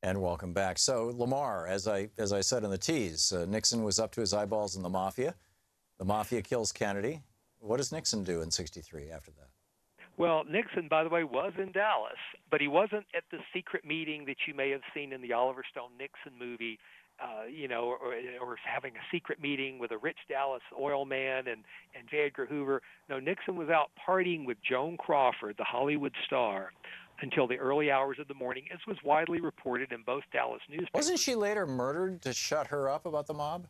And welcome back. So, Lamar, as I said in the tease, Nixon was up to his eyeballs in the mafia. The mafia kills Kennedy. What does Nixon do in '63 after that? Well, Nixon, by the way, was in Dallas, but he wasn't at the secret meeting that you may have seen in the Oliver Stone Nixon movie, or having a secret meeting with a rich Dallas oil man and J. Edgar Hoover. No, Nixon was out partying with Joan Crawford, the Hollywood star, until the early hours of the morning, as was widely reported in both Dallas newspapers. Wasn't she later murdered to shut her up about the mob?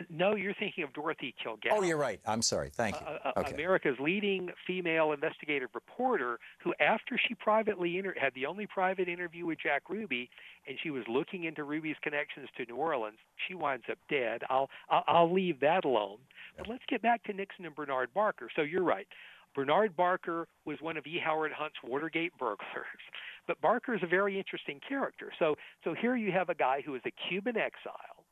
No, you're thinking of Dorothy Kilgallen. Oh, you're right. I'm sorry. Thank you. Okay. America's leading female investigative reporter, who, after she privately had the only private interview with Jack Ruby, and she was looking into Ruby's connections to New Orleans, she winds up dead. I'll leave that alone. But let's get back to Nixon and Bernard Barker. So you're right. Bernard Barker was one of E. Howard Hunt's Watergate burglars. But Barker is a very interesting character. So here you have a guy who is a Cuban exile.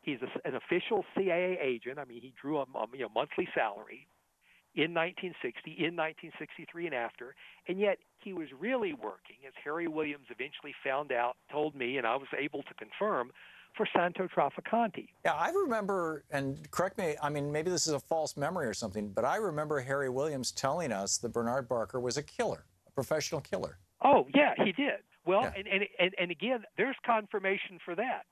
He's an official CIA agent. I mean, he drew a monthly salary in 1960, in 1963 and after, and yet he was really working, as Harry Williams eventually found out, told me, and I was able to confirm, for Santo Trafficante. Yeah, I remember, and correct me, I mean, maybe this is a false memory or something, but I remember Harry Williams telling us that Bernard Barker was a killer, a professional killer. Oh, yeah, he did. Well, Yeah. and again, there's confirmation for that.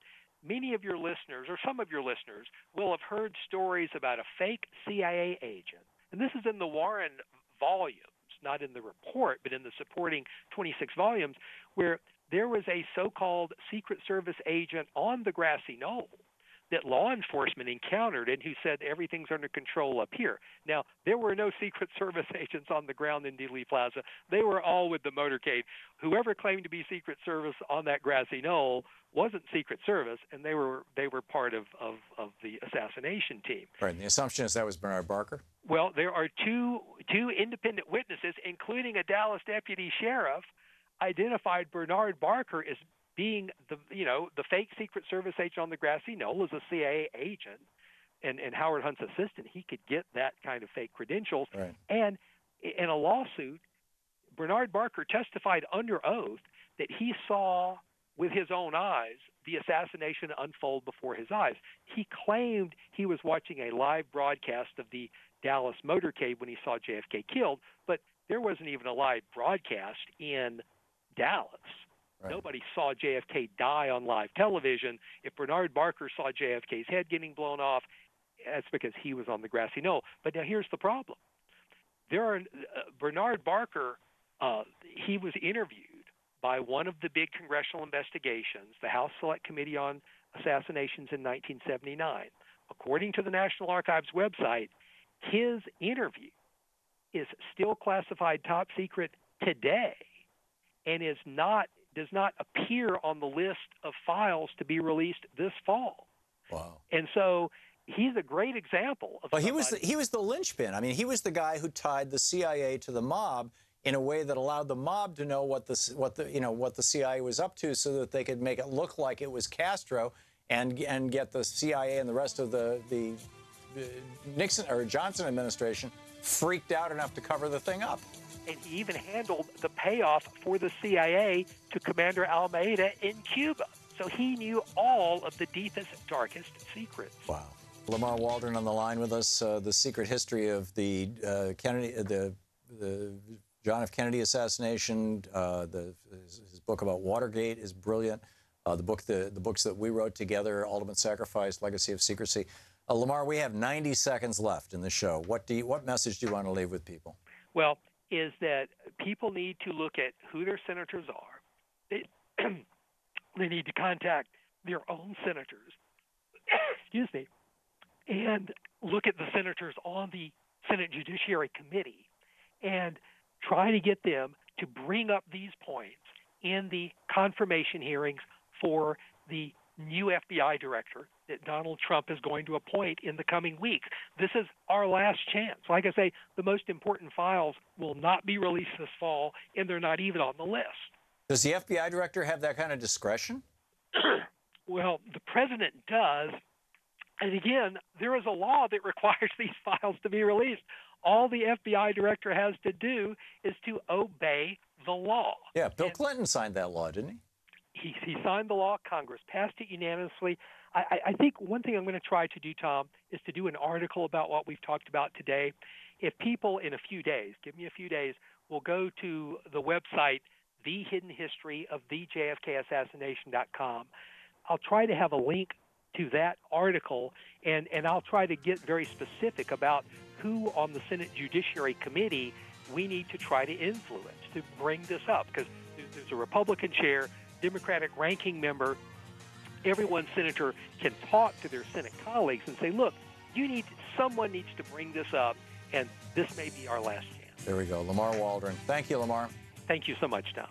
Many of your listeners, or some of your listeners, will have heard stories about a fake CIA agent. And this is in the Warren volumes, not in the report, but in the supporting 26 volumes, where there was a so-called Secret Service agent on the Grassy Knoll that law enforcement encountered and who said everything's under control up here. Now, there were no Secret Service agents on the ground in Dealey Plaza. They were all with the motorcade. Whoever claimed to be Secret Service on that Grassy Knoll wasn't Secret Service, and they were part of the assassination team. Right, and the assumption is that was Bernard Barker? Well, there are two independent witnesses, including a Dallas deputy sheriff, identified Bernard Barker as being the fake Secret Service agent on the Grassy Knoll, as a CIA agent and Howard Hunt's assistant. He could get that kind of fake credentials. Right. And in a lawsuit, Bernard Barker testified under oath that he saw with his own eyes the assassination unfold before his eyes. He claimed he was watching a live broadcast of the Dallas motorcade when he saw JFK killed, but there wasn't even a live broadcast in Dallas. Right. Nobody saw JFK die on live television. If Bernard Barker saw JFK's head getting blown off, that's because he was on the Grassy Knoll. But now here's the problem. Bernard Barker, he was interviewed by one of the big congressional investigations, the House Select Committee on Assassinations in 1979. According to the National Archives website, his interview is still classified top secret today and does not appear on the list of files to be released this fall. Wow. And so he's a great example of. Well, he was the linchpin. I mean, he was the guy who tied the CIA to the mob in a way that allowed the mob to know what the CIA was up to, so that they could make it look like it was Castro and get the CIA and the rest of the Nixon or Johnson administration freaked out enough to cover the thing up. And he even handled the payoff for the CIA to Commander Almeida in Cuba. So he knew all of the deepest, darkest secrets. Wow. Lamar Waldron on the line with us. The secret history of the Kennedy, the John F. Kennedy assassination. His book about Watergate is brilliant. The books that we wrote together, Ultimate Sacrifice, Legacy of Secrecy. Lamar, we have 90 seconds left in the show. What message do you want to leave with people? Well, is that people need to look at who their senators are. They need to contact their own senators, excuse me, and look at the senators on the Senate Judiciary Committee and try to get them to bring up these points in the confirmation hearings for the new FBI director that Donald Trump is going to appoint in the coming weeks. This is our last chance. Like I say, the most important files will not be released this fall, and they're not even on the list. Does the FBI director have that kind of discretion? Well, the president does. And again, there is a law that requires these files to be released. All the FBI director has to do is to obey the law. Yeah, Bill Clinton signed that law, didn't he? he signed the law. Congress passed it unanimously. I think one thing I'm going to try to do, Tom, is to do an article about what we've talked about today. If people in a few days, give me a few days, will go to the website, The Hidden History of the JFK Assassination.com, I'll try to have a link to that article, and I'll try to get very specific about who on the Senate Judiciary Committee we need to try to influence to bring this up, because there's a Republican chair, Democratic ranking member. Every senator can talk to their Senate colleagues and say, look, someone needs to bring this up, and this may be our last chance. There we go. Lamar Waldron. Thank you, Lamar. Thank you so much, Tom.